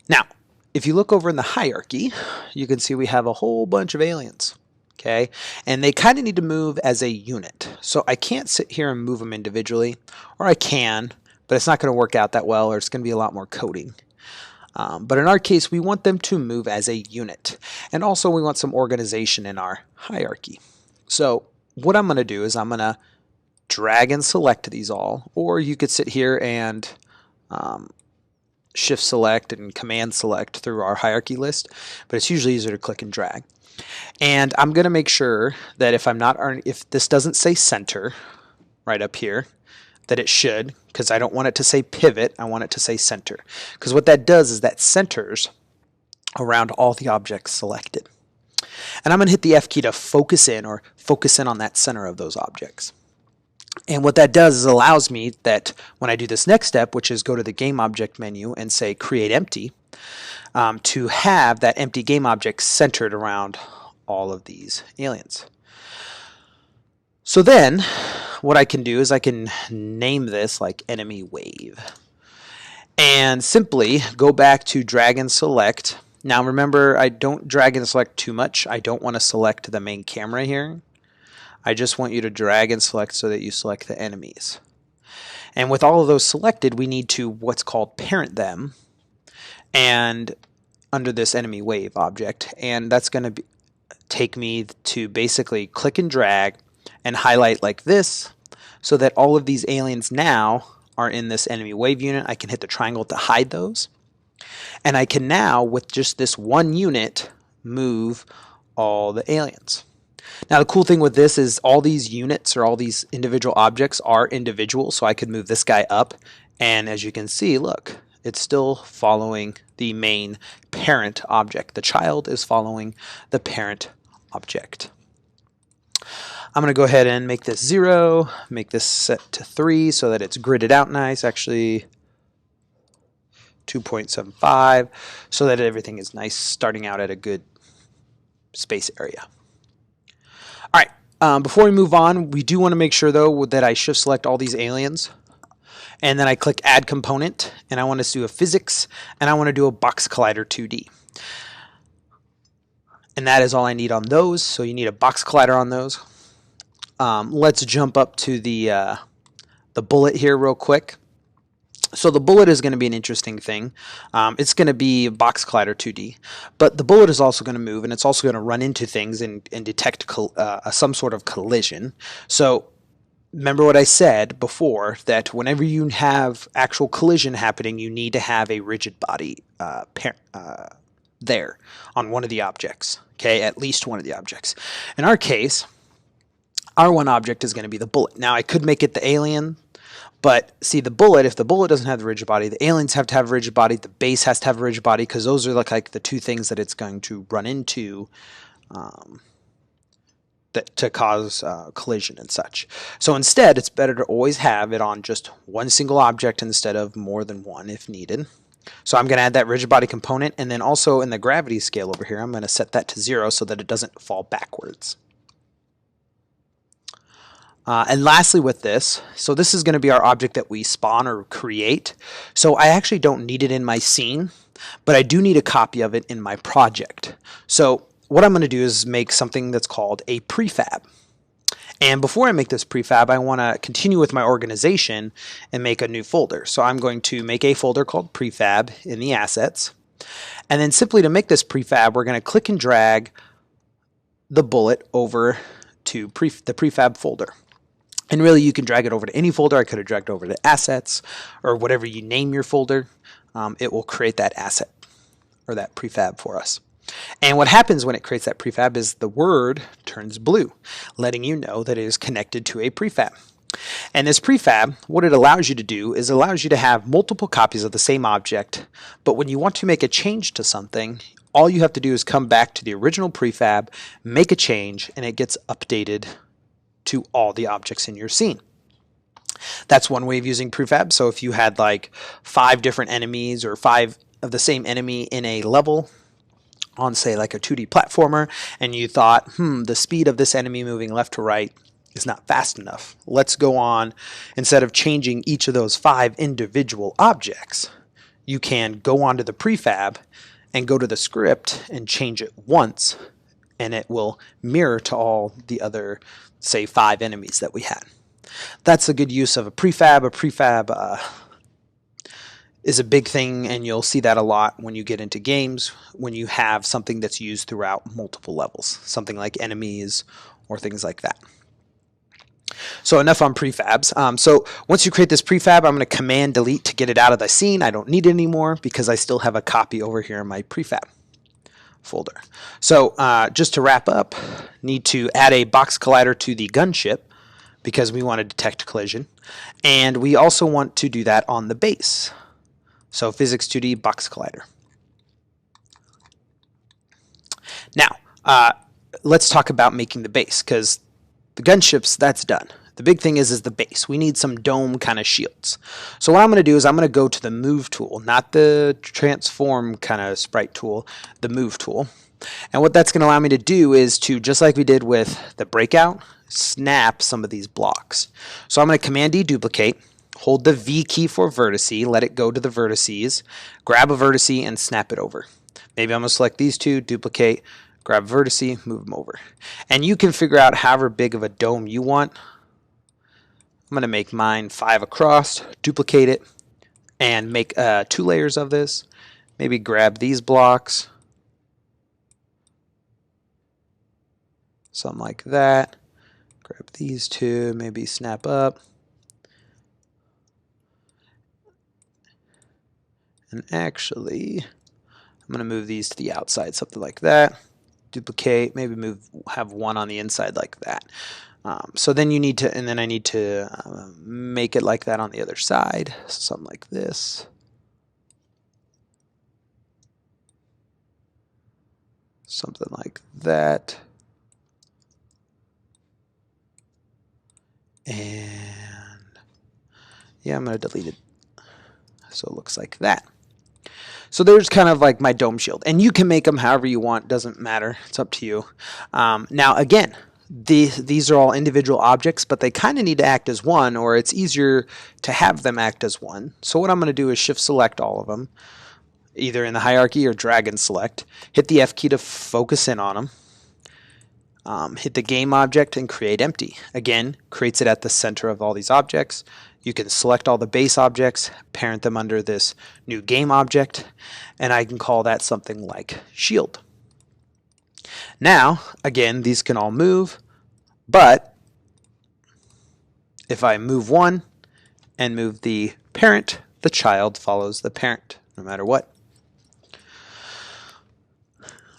Now, if you look over in the hierarchy, you can see we have a whole bunch of aliens. Okay, and they kind of need to move as a unit. So I can't sit here and move them individually, or I can, but it's not going to work out that well, or it's going to be a lot more coding. But in our case, we want them to move as a unit. And also we want some organization in our hierarchy. So what I'm going to do is I'm going to drag and select these all, or you could sit here and shift select and command select through our hierarchy list, but it's usually easier to click and drag. And I'm going to make sure that if this doesn't say center right up here, that it should, because I don't want it to say pivot, I want it to say center. Because what that does is that centers around all the objects selected. And I'm going to hit the F key to focus in on that center of those objects. And what that does is allows me that when I do this next step, which is go to the game object menu and say create empty, to have that empty game object centered around all of these aliens. So then what I can do is I can name this like enemy wave and simply go back to drag and select. Now remember, I don't drag and select too much. I don't want to select the main camera here. I just want you to drag and select so that you select the enemies. And with all of those selected, we need to what's called parent them and under this enemy wave object. And that's going to take me to basically click and drag and highlight like this so that all of these aliens now are in this enemy wave unit. I can hit the triangle to hide those. And I can now, with just this one unit, move all the aliens. Now the cool thing with this is all these units or all these individual objects are individual, so I could move this guy up, and as you can see, look, it's still following the main parent object. The child is following the parent object. I'm going to go ahead and make this 0, make this set to 3 so that it's gridded out nice, actually 2.75, so that everything is nice starting out at a good space area. All right, before we move on, we do want to make sure though that I shift select all these aliens and then I click add component and I want to do a physics and I want to do a box collider 2D. And that is all I need on those, so you need a box collider on those. Let's jump up to the bullet here real quick. So the bullet is going to be an interesting thing. It's going to be box collider 2D, but the bullet is also going to move and it's also going to run into things and detect some sort of collision. So remember what I said before, that whenever you have actual collision happening, you need to have a rigid body there on one of the objects. Okay, at least one of the objects. In our case, our one object is going to be the bullet. Now I could make it the alien, but see the bullet, if the bullet doesn't have the rigid body, the aliens have to have a rigid body, the base has to have a rigid body, because those are like the two things that it's going to run into to cause collision and such. So instead, it's better to always have it on just one single object instead of more than one if needed. So I'm going to add that rigid body component, and then also in the gravity scale over here, I'm going to set that to 0 so that it doesn't fall backwards. And lastly with this, so this is going to be our object that we spawn or create. So I actually don't need it in my scene, but I do need a copy of it in my project. So what I'm going to do is make something that's called a prefab. And before I make this prefab, I want to continue with my organization and make a new folder. So I'm going to make a folder called prefab in the assets. And then simply to make this prefab, we're going to click and drag the bullet over to the prefab folder. And really, you can drag it over to any folder. I could have dragged over to assets or whatever you name your folder. It will create that asset or that prefab for us. And what happens when it creates that prefab is the word turns blue, letting you know that it is connected to a prefab. And this prefab, what it allows you to do is allows you to have multiple copies of the same object, but when you want to make a change to something, all you have to do is come back to the original prefab, make a change, and it gets updated to all the objects in your scene. That's one way of using prefab. So if you had like 5 different enemies or 5 of the same enemy in a level on, say, like a 2D platformer, and you thought, the speed of this enemy moving left to right is not fast enough. Let's go on, instead of changing each of those 5 individual objects, you can go onto the prefab and go to the script and change it once, and it will mirror to all the other, say, 5 enemies that we had. That's a good use of a prefab. A prefab is a big thing, and you'll see that a lot when you get into games, when you have something that's used throughout multiple levels, something like enemies or things like that. So enough on prefabs. So once you create this prefab, I'm going to command delete to get it out of the scene. I don't need it anymore because I still have a copy over here in my prefab folder. So just to wrap up, need to add a box collider to the gunship because we want to detect collision. And we also want to do that on the base. So physics 2D box collider. Now, let's talk about making the base, because the gunships, that's done. The big thing is the base. We need some dome kind of shields. So what I'm going to do is I'm going to go to the move tool, not the transform kind of sprite tool, the move tool. And what that's going to allow me to do is to, just like we did with the breakout, snap some of these blocks. So I'm going to command D duplicate, hold the V key for vertice, let it go to the vertices, grab a vertice and snap it over. Maybe I'm going to select these two, duplicate, grab vertice, move them over. And you can figure out however big of a dome you want. I'm going to make mine 5 across, duplicate it, and make 2 layers of this. Maybe grab these blocks, something like that. Grab these 2, maybe snap up. And actually, I'm going to move these to the outside, something like that. Duplicate, maybe have 1 on the inside like that. So then you need to, and then I need to make it like that on the other side, something like this. Something like that. And yeah, I'm going to delete it so it looks like that. So there's kind of like my dome shield, and you can make them however you want, doesn't matter, it's up to you. Now again, these are all individual objects, but they kind of need to act as one, or it's easier to have them act as one. So what I'm going to do is shift select all of them, either in the hierarchy or drag and select. Hit the F key to focus in on them. Hit the game object and create empty. Again, creates it at the center of all these objects. You can select all the base objects, parent them under this new game object, and I can call that something like shield. Now, again, these can all move, but if I move one and move the parent, the child follows the parent, no matter what.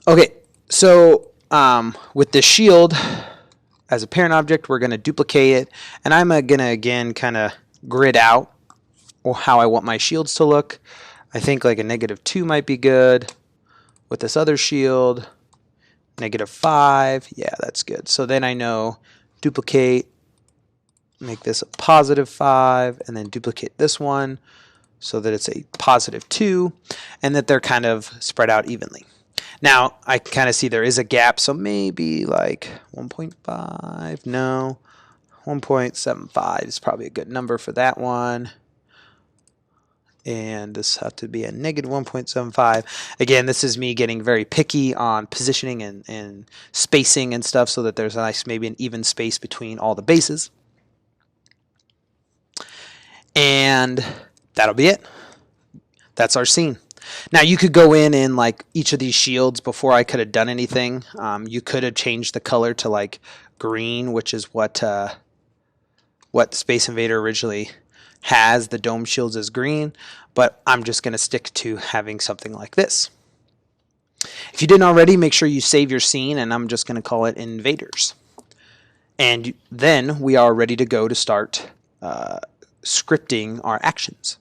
Okay, so with the shield as a parent object, we're going to duplicate it, and I'm going to, again, kind of grid out how I want my shields to look. I think like a -2 might be good. With this other shield, -5, yeah, that's good. So then I know duplicate, make this a +5, and then duplicate this one so that it's a +2, and that they're kind of spread out evenly. Now, I can kind of see there is a gap, so maybe like 1.5, no, 1.75 is probably a good number for that one. And this has to be a -1.75. Again, this is me getting very picky on positioning and spacing and stuff so that there's a nice, maybe an even space between all the bases. And that'll be it. That's our scene. Now you could go in and like each of these shields before I could have done anything. You could have changed the color to like green, which is what Space Invader originally has. The dome shields as green, but I'm just going to stick to having something like this. If you didn't already, make sure you save your scene, and I'm just going to call it Invaders. And then we are ready to go to start scripting our actions.